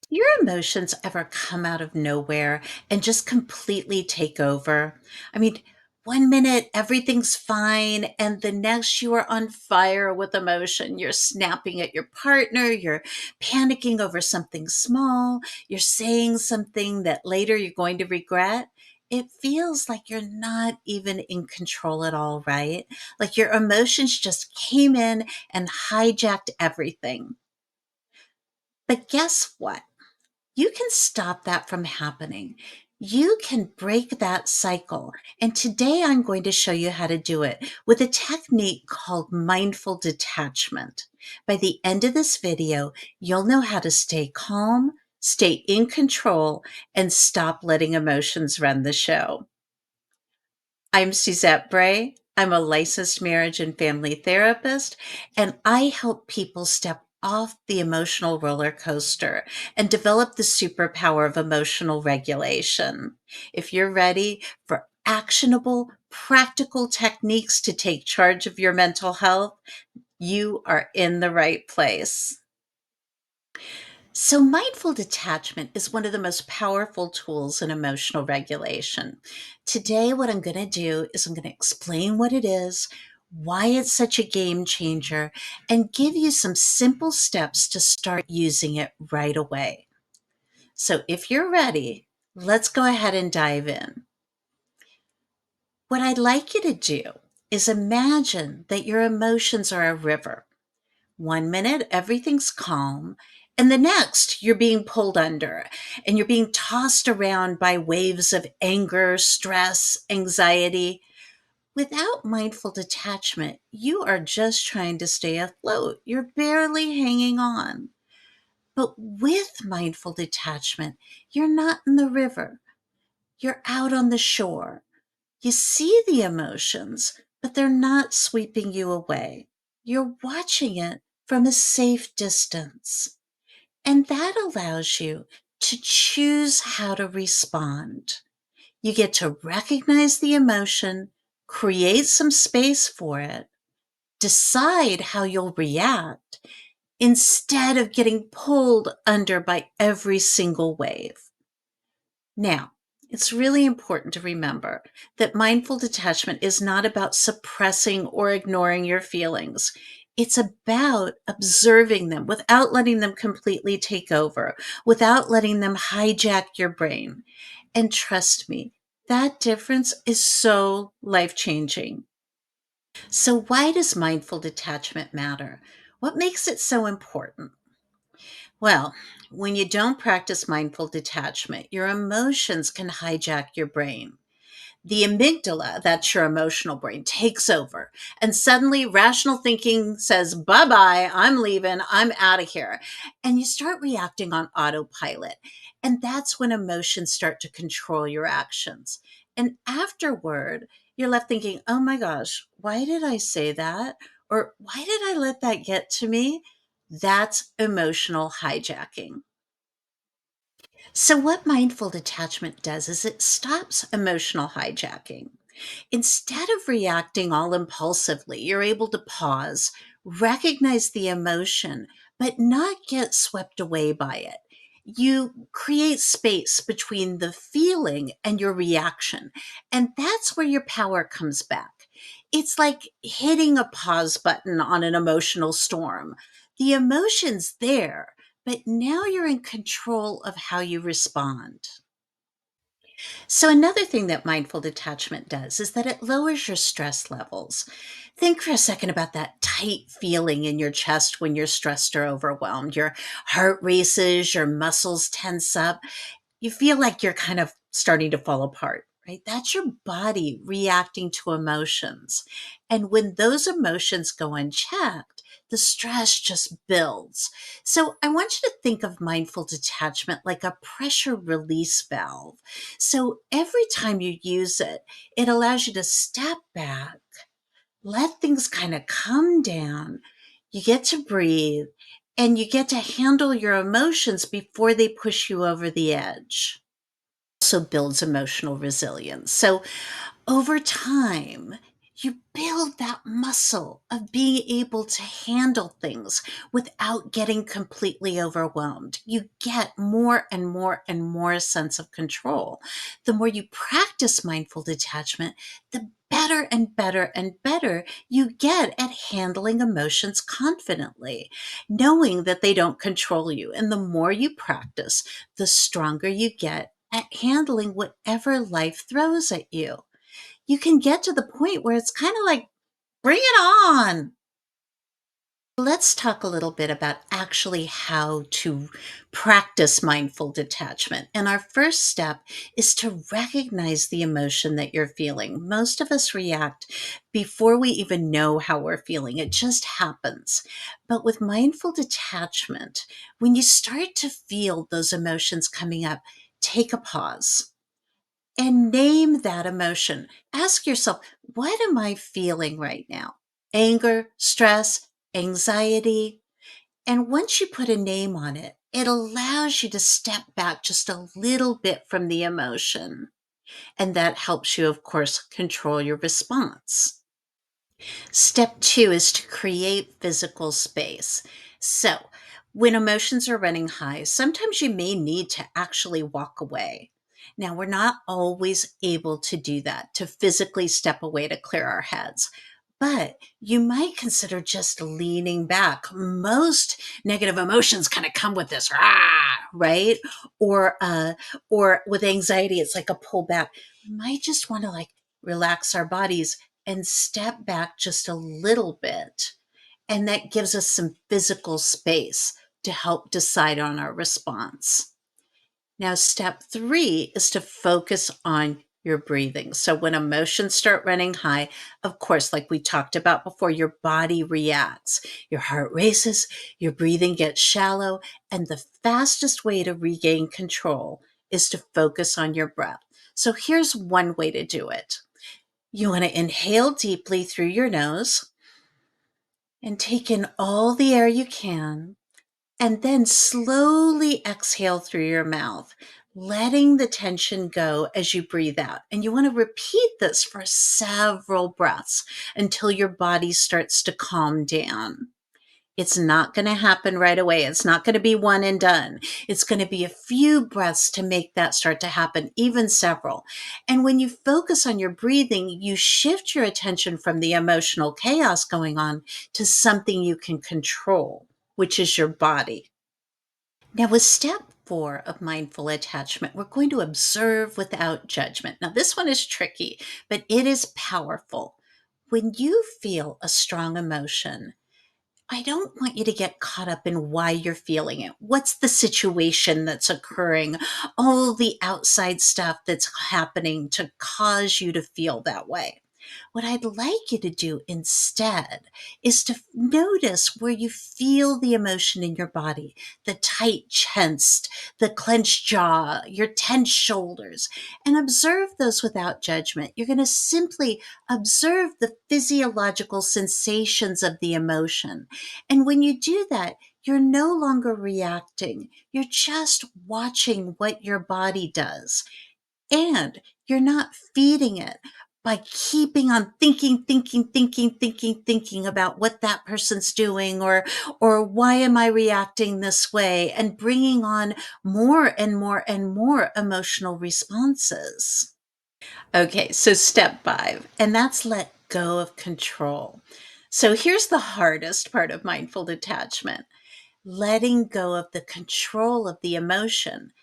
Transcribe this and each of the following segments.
Your emotions ever come out of nowhere and just completely take over? I mean, one minute everything's fine, and the next you are on fire with emotion. You're snapping at your partner, you're panicking over something small, you're saying something that later you're going to regret. It feels like you're not even in control at all, right? Like your emotions just came in and hijacked everything. But guess what? You can stop that from happening. You can break that cycle. And today I'm going to show you how to do it with a technique called mindful detachment. By the end of this video, you'll know how to stay calm, stay in control, and stop letting emotions run the show. I'm Suzette Bray. I'm a licensed marriage and family therapist, and I help people step off the emotional roller coaster and develop the superpower of emotional regulation. If you're ready for actionable, practical techniques to take charge of your mental health, you are in the right place. So, mindful detachment is one of the most powerful tools in emotional regulation. Today, what I'm going to do is I'm going to explain what it is, why it's such a game changer, and give you some simple steps to start using it right away. So, if you're ready, let's go ahead and dive in. What I'd like you to do is imagine that your emotions are a river. One minute, everything's calm, and the next, you're being pulled under and you're being tossed around by waves of anger, stress, anxiety. Without mindful detachment, you are just trying to stay afloat. You're barely hanging on. But with mindful detachment, you're not in the river, you're out on the shore. You see the emotions, but they're not sweeping you away. You're watching it from a safe distance. And that allows you to choose how to respond. You get to recognize the emotion, create some space for it, decide how you'll react instead of getting pulled under by every single wave. Now, it's really important to remember that mindful detachment is not about suppressing or ignoring your feelings. It's about observing them without letting them completely take over, without letting them hijack your brain. And trust me, that difference is so life changing. So, why does mindful detachment matter? What makes it so important? Well, when you don't practice mindful detachment, your emotions can hijack your brain. The amygdala, that's your emotional brain, takes over. And suddenly, rational thinking says, bye bye, I'm leaving, I'm out of here. And you start reacting on autopilot. And that's when emotions start to control your actions. And afterward, you're left thinking, oh my gosh, why did I say that? Or why did I let that get to me? That's emotional hijacking. So, what mindful detachment does is it stops emotional hijacking. Instead of reacting all impulsively, you're able to pause, recognize the emotion, but not get swept away by it. You create space between the feeling and your reaction, and that's where your power comes back. It's like hitting a pause button on an emotional storm. The emotion's there, but now you're in control of how you respond. So, another thing that mindful detachment does is that it lowers your stress levels. Think for a second about that tight feeling in your chest when you're stressed or overwhelmed. Your heart races, your muscles tense up. You feel like you're kind of starting to fall apart, right? That's your body reacting to emotions. And when those emotions go unchecked, the stress just builds. So I want you to think of mindful detachment like a pressure release valve. So every time you use it, it allows you to step back, let things kind of come down. You get to breathe and you get to handle your emotions before they push you over the edge. Also builds emotional resilience. So over time, you build that muscle of being able to handle things without getting completely overwhelmed. You get more and more and more sense of control. The more you practice mindful detachment, the better and better and better you get at handling emotions confidently, knowing that they don't control you. And the more you practice, the stronger you get at handling whatever life throws at you. You can get to the point where it's kind of like, bring it on. Let's talk a little bit about actually how to practice mindful detachment. And our first step is to recognize the emotion that you're feeling. Most of us react before we even know how we're feeling, it just happens. But with mindful detachment, when you start to feel those emotions coming up, take a pause and name that emotion. Ask yourself, what am I feeling right now? Anger, stress, anxiety. And once you put a name on it, it allows you to step back just a little bit from the emotion. And that helps you, of course, control your response. Step two is to create physical space. So, when emotions are running high, sometimes you may need to actually walk away. Now, we're not always able to do that, to physically step away to clear our heads. But you might consider just leaning back. Most negative emotions kind of come with this, rah, right? Or, uh, or with anxiety, it's like a pullback. We might just want to like relax our bodies and step back just a little bit. And that gives us some physical space to help decide on our response. Now, step three is to focus on your breathing. So, when emotions start running high, of course, like we talked about before, your body reacts. Your heart races, your breathing gets shallow, and the fastest way to regain control is to focus on your breath. So, here's one way to do it. You want to inhale deeply through your nose and take in all the air you can, and then slowly exhale through your mouth, letting the tension go as you breathe out. And you want to repeat this for several breaths until your body starts to calm down. It's not going to happen right away. It's not going to be one and done. It's going to be a few breaths to make that start to happen, even several. And when you focus on your breathing, you shift your attention from the emotional chaos going on to something you can control, which is your body. Now, with step four of mindful attachment, we're going to observe without judgment. Now, this one is tricky, but it is powerful. When you feel a strong emotion, I don't want you to get caught up in why you're feeling it. What's the situation that's occurring? All the outside stuff that's happening to cause you to feel that way. What I'd like you to do instead is to notice where you feel the emotion in your body, the tight chest, the clenched jaw, your tense shoulders, and observe those without judgment. You're going to simply observe the physiological sensations of the emotion. And when you do that, you're no longer reacting. You're just watching what your body does. And you're not feeding it by keeping on thinking about what that person's doing or why am I reacting this way and bringing on more and more and more emotional responses. Okay, so step five, and that's let go of control. So here's the hardest part of mindful detachment, letting go of the control of the emotion,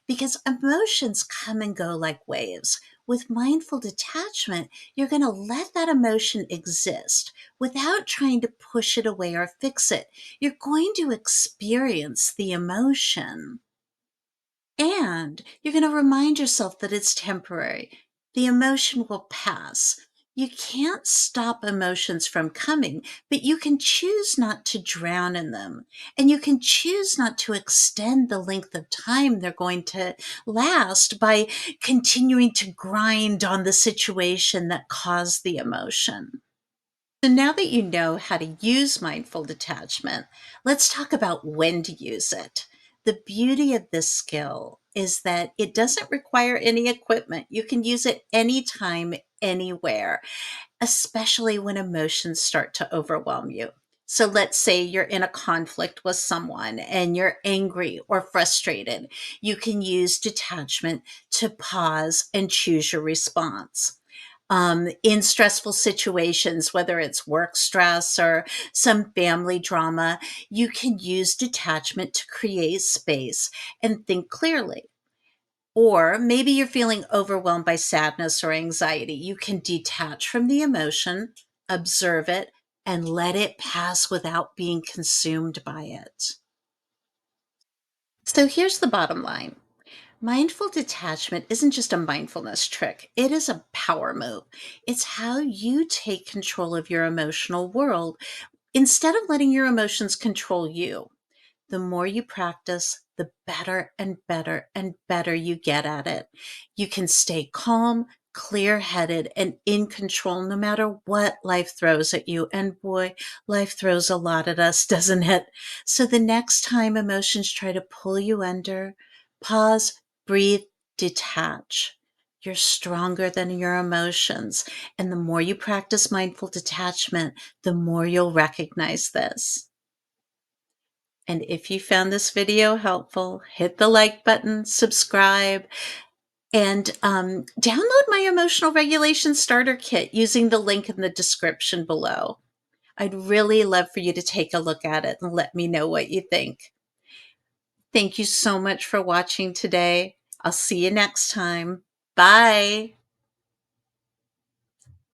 because emotions come and go like waves. With mindful detachment, you're going to let that emotion exist without trying to push it away or fix it. You're going to experience the emotion. And you're going to remind yourself that it's temporary. The emotion will pass. You can't stop emotions from coming, but you can choose not to drown in them. And you can choose not to extend the length of time they're going to last by continuing to grind on the situation that caused the emotion. So now that you know how to use mindful detachment, let's talk about when to use it. The beauty of this skill is that it doesn't require any equipment. You can use it anytime, anywhere, especially when emotions start to overwhelm you. So let's say you're in a conflict with someone and you're angry or frustrated. You can use detachment to pause and choose your response. In stressful situations, whether it's work stress or some family drama, you can use detachment to create space and think clearly. Or maybe you're feeling overwhelmed by sadness or anxiety. You can detach from the emotion, observe it, and let it pass without being consumed by it. So here's the bottom line. Mindful detachment isn't just a mindfulness trick, it is a power move. It's how you take control of your emotional world instead of letting your emotions control you. The more you practice, the better and better and better you get at it. You can stay calm, clear headed, and in control no matter what life throws at you. And boy, life throws a lot at us, doesn't it? So the next time emotions try to pull you under, pause, breathe, detach. You're stronger than your emotions. And the more you practice mindful detachment, the more you'll recognize this. And if you found this video helpful, hit the like button, subscribe, and download my emotional regulation starter kit using the link in the description below. I'd really love for you to take a look at it and let me know what you think. Thank you so much for watching today. I'll see you next time. Bye.